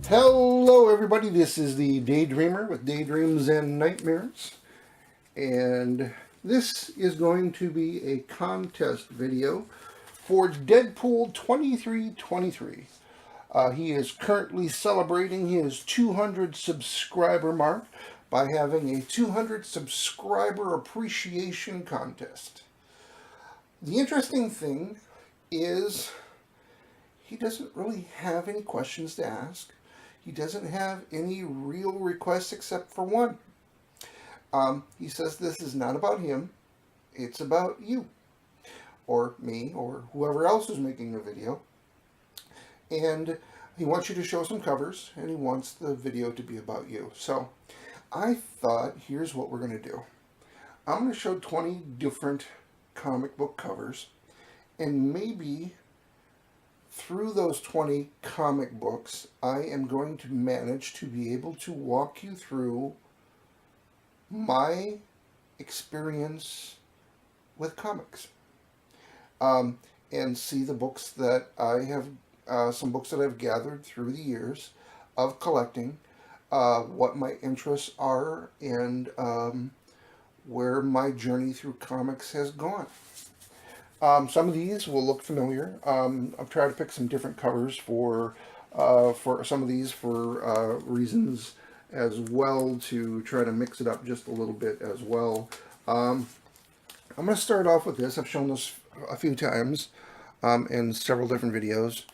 Hello everybody, this is the Daydreamer with Daydreams and Nightmares, and this is going to be a contest video for Deadpool2323. He is currently celebrating his 200 subscriber mark by having a 200 subscriber appreciation contest. The interesting thing is he doesn't really have any questions to ask. He doesn't have any real requests except for one. He says this is not about him, it's about you, or me, or whoever else is making the video. And he wants you to show some covers, and he wants the video to be about you. So I thought, here's what we're going to do. I'm going to show 20 different comic book covers, and maybe through those 20 comic books, I am going to manage to be able to walk you through my experience with comics. And see the books that I have, some books that I've gathered through the years of collecting, what my interests are, and where my journey through comics has gone. Some of these will look familiar. I've tried to pick some different covers for some of these for reasons as well, to try to mix it up just a little bit as well. I'm going to start off with this. I've shown this a few times in several different videos.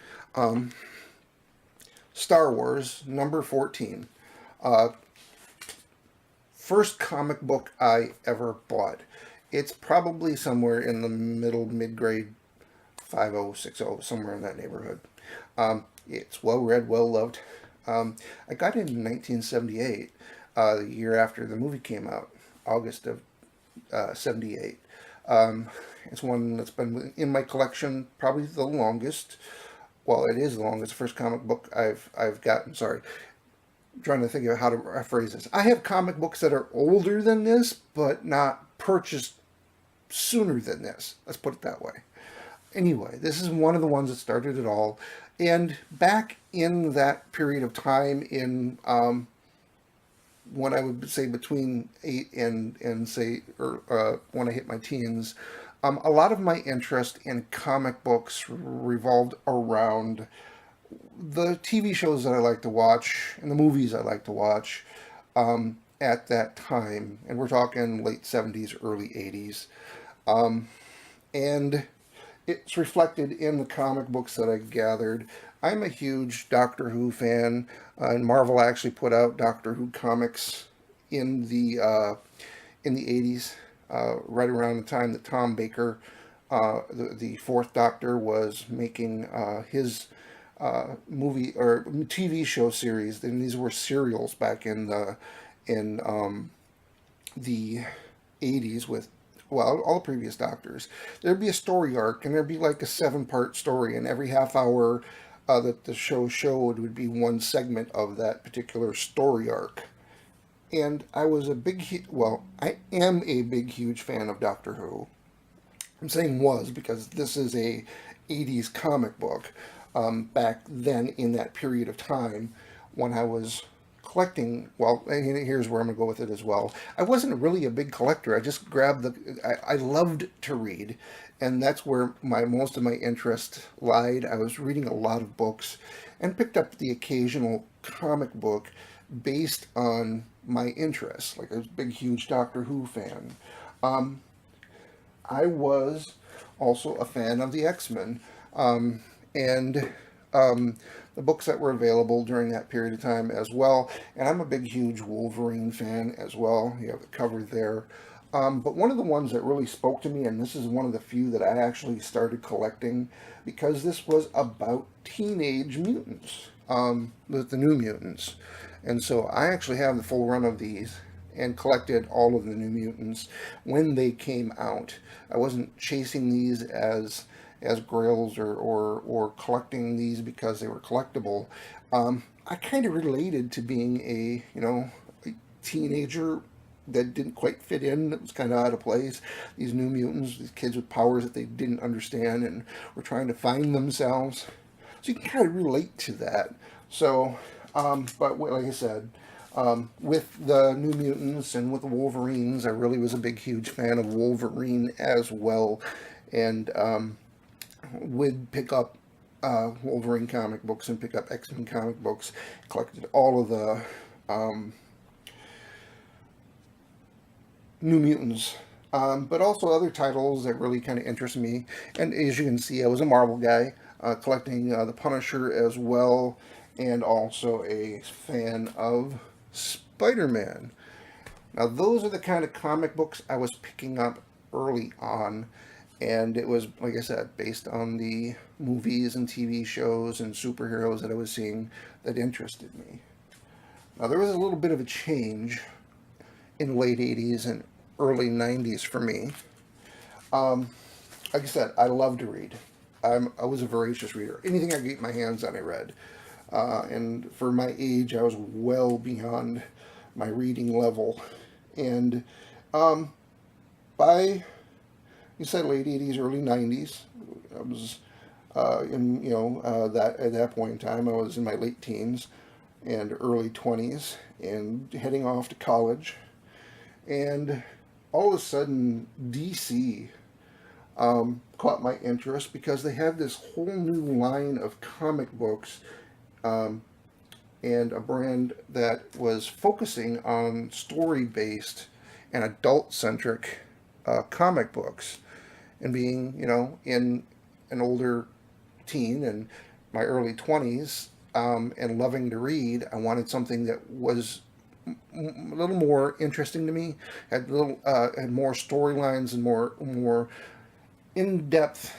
Star Wars, number 14. First comic book I ever bought. It's probably somewhere in the mid-grade, 5.0, 6.0, somewhere in that neighborhood. It's well-read, well-loved. I got it in 1978, the year after the movie came out, August of 78. It's one that's been in my collection probably the longest. Well, it is the longest first comic book I've gotten. Sorry. I'm trying to think of how to phrase this. I have comic books that are older than this, but not purchased sooner than this. Let's put it that way. Anyway, this is one of the ones that started it all. And back in that period of time, in when I would say between 8 and say, when I hit my teens, a lot of my interest in comic books revolved around the TV shows that I like to watch and the movies I like to watch at that time. And we're talking late 70s, early 80s. And it's reflected in the comic books that I gathered. I'm a huge Doctor Who fan, and Marvel actually put out Doctor Who comics in the 80s, right around the time that Tom Baker, the Fourth Doctor, was making his movie or TV show series. And these were serials back in the 80s with, well, all the previous Doctors. There'd be a story arc, and there'd be like a 7-part story, and every half hour that the show showed would be one segment of that particular story arc. And I was a big, well, I am a big, huge fan of Doctor Who. I'm saying was because this is a 80s comic book. Back then in that period of time when I was collecting, well, here's where I'm going to go with it as well. I wasn't really a big collector. I just grabbed I loved to read, and that's where most of my interest lied. I was reading a lot of books and picked up the occasional comic book based on my interests. Like I was a big, huge Doctor Who fan. I was also a fan of the X-Men. And the books that were available during that period of time as well. And I'm a big, huge Wolverine fan as well. You have the cover there. But one of the ones that really spoke to me, and this is one of the few that I actually started collecting, because this was about Teenage Mutants, the New Mutants. And so I actually have the full run of these and collected all of the New Mutants when they came out. I wasn't chasing these as grails or collecting these because they were collectible. I kind of related to being a teenager that didn't quite fit in, that was kind of out of place. These New Mutants, these kids with powers that they didn't understand and were trying to find themselves. So you can kind of relate to that. So But like I said, with the New Mutants and with the Wolverines, I really was a big, huge fan of Wolverine as well, and would pick up Wolverine comic books and pick up X-Men comic books. Collected all of the New Mutants, but also other titles that really kind of interest me. And as you can see, I was a Marvel guy, collecting the Punisher as well, and also a fan of Spider-Man. Now, those are the kind of comic books I was picking up early on, and it was, like I said, based on the movies and TV shows and superheroes that I was seeing that interested me. Now, there was a little bit of a change in the late 80s and early 90s for me. Like I said, I love to read. I was a voracious reader. Anything I could get my hands on, I read. And for my age, I was well beyond my reading level. And by, you said late 80s, early 90s, I was that at that point in time, I was in my late teens and early 20s and heading off to college. And all of a sudden, DC caught my interest because they had this whole new line of comic books, and a brand that was focusing on story-based and adult-centric comic books. And being, in an older teen and my early 20s, and loving to read, I wanted something that was a little more interesting to me, had more storylines and more in-depth,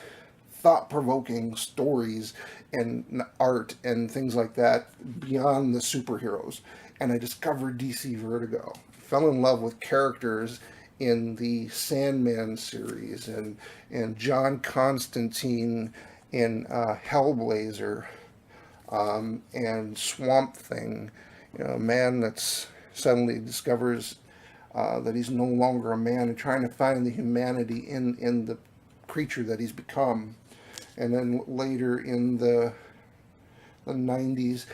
thought-provoking stories and art and things like that beyond the superheroes. And I discovered DC Vertigo. Fell in love with characters in the Sandman series and John Constantine in Hellblazer, and Swamp Thing, a man that's suddenly discovers that he's no longer a man and trying to find the humanity in the creature that he's become. And then later in the 90s,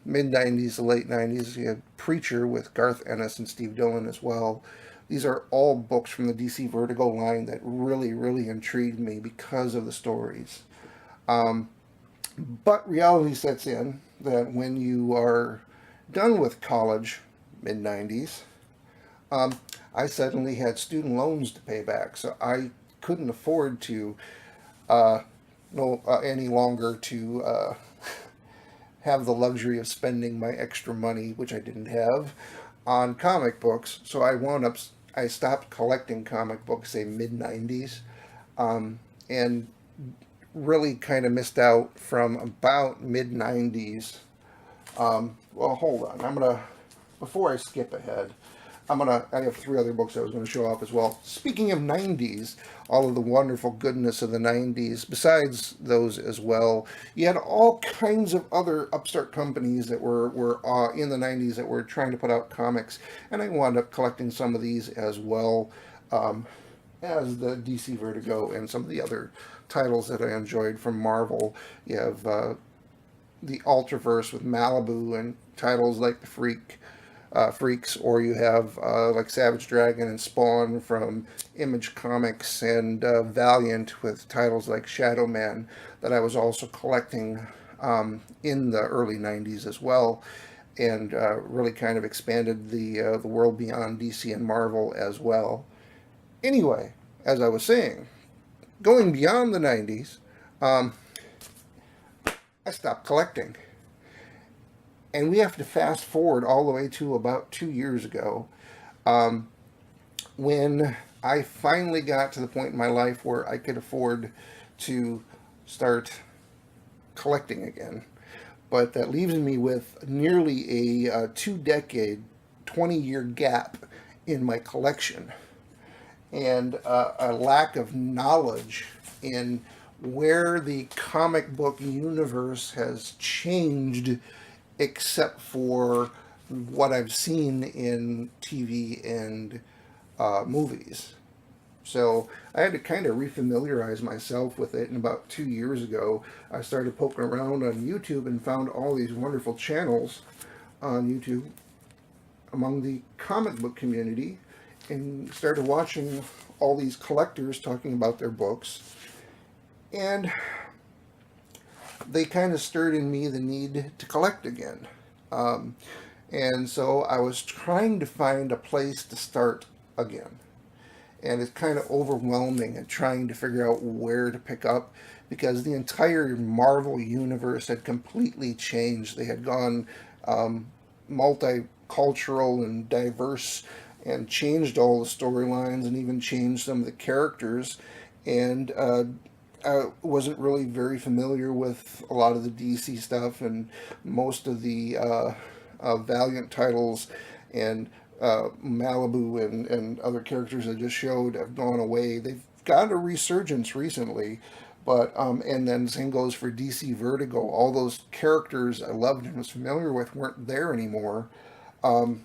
mid 90s, the late 90s, you had Preacher with Garth Ennis and Steve Dillon as well. These are all books from the DC Vertigo line that really, really intrigued me because of the stories. But reality sets in that when you are done with college, mid 90s, I suddenly had student loans to pay back, so I couldn't afford to any longer to have the luxury of spending my extra money, which I didn't have, on comic books. So I stopped collecting comic books, say mid 90s, and really kind of missed out from about mid 90s. Well, hold on. Before I skip ahead, I have three other books I was going to show off as well. Speaking of 90s, all of the wonderful goodness of the 90s, besides those as well, you had all kinds of other upstart companies that were in the 90s that were trying to put out comics, and I wound up collecting some of these as well, as the DC Vertigo and some of the other titles that I enjoyed from Marvel. You have the Ultraverse with Malibu and titles like The Freaks, or you have like Savage Dragon and Spawn from Image Comics, and Valiant with titles like Shadow Man that I was also collecting in the early 90s as well, and really kind of expanded the world beyond DC and Marvel as well. Anyway, as I was saying, going beyond the 90s, I stopped collecting. And we have to fast forward all the way to about 2 years ago, when I finally got to the point in my life where I could afford to start collecting again. But that leaves me with nearly a 2-decade, 20-year gap in my collection, and a lack of knowledge in where the comic book universe has changed, except for what I've seen in TV and movies. So I had to kind of refamiliarize myself with it, and about 2 years ago I started poking around on YouTube and found all these wonderful channels on YouTube among the comic book community, and started watching all these collectors talking about their books, and they kind of stirred in me the need to collect again. Um, and so I was trying to find a place to start again. And it's kind of overwhelming and trying to figure out where to pick up, because the entire Marvel universe had completely changed. They had gone multicultural and diverse, and changed all the storylines and even changed some of the characters. And I wasn't really very familiar with a lot of the DC stuff, and most of the Valiant titles and Malibu and other characters I just showed have gone away. They've got a resurgence recently, but and then same goes for DC Vertigo. All those characters I loved and was familiar with weren't there anymore, um,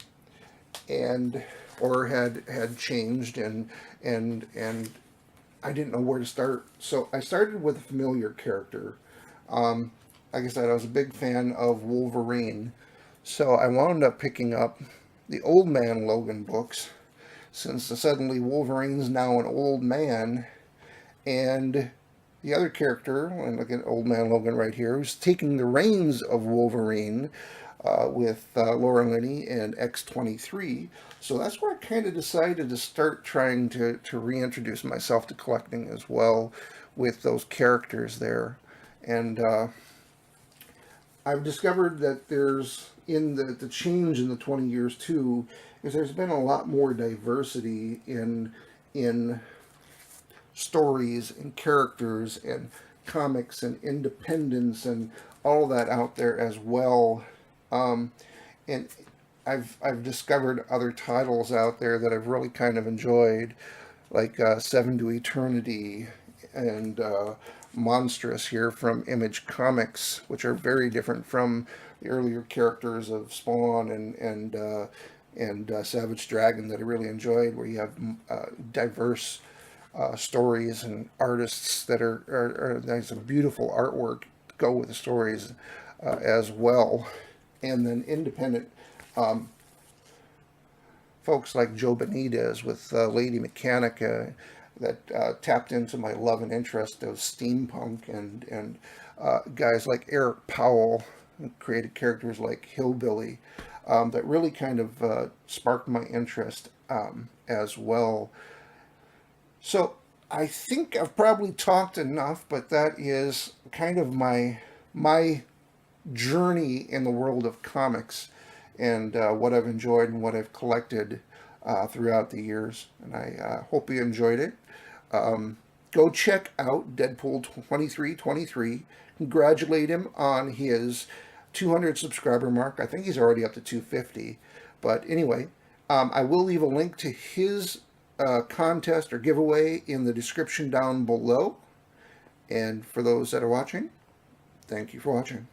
and or had changed, and I didn't know where to start. So I started with a familiar character. Like I said, I was a big fan of Wolverine, so I wound up picking up the Old Man Logan books, since suddenly Wolverine's now an old man, and the other character, and look at Old Man Logan right here, who's taking the reins of Wolverine with Laura Linney and X-23. So that's where I kind of decided to start trying to reintroduce myself to collecting as well, with those characters there. And I've discovered that there's, in the change in the 20 years too, is there's been a lot more diversity in stories and characters and comics and independence and all that out there as well. And I've discovered other titles out there that I've really kind of enjoyed, like Seven to Eternity and Monstrous here from Image Comics, which are very different from the earlier characters of Spawn and Savage Dragon that I really enjoyed, where you have diverse stories and artists that are there's some beautiful artwork to go with the stories as well. And then independent folks like Joe Benitez with Lady Mechanica that tapped into my love and interest of steampunk, and guys like Eric Powell, who created characters like Hillbilly, that really kind of sparked my interest as well. So I think I've probably talked enough, but that is kind of my journey in the world of comics, and what I've enjoyed and what I've collected throughout the years. And I hope you enjoyed it. Go check out Deadpool2323. Congratulate him on his 200 subscriber mark. I think he's already up to 250. But anyway, I will leave a link to his contest or giveaway in the description down below. And for those that are watching, thank you for watching.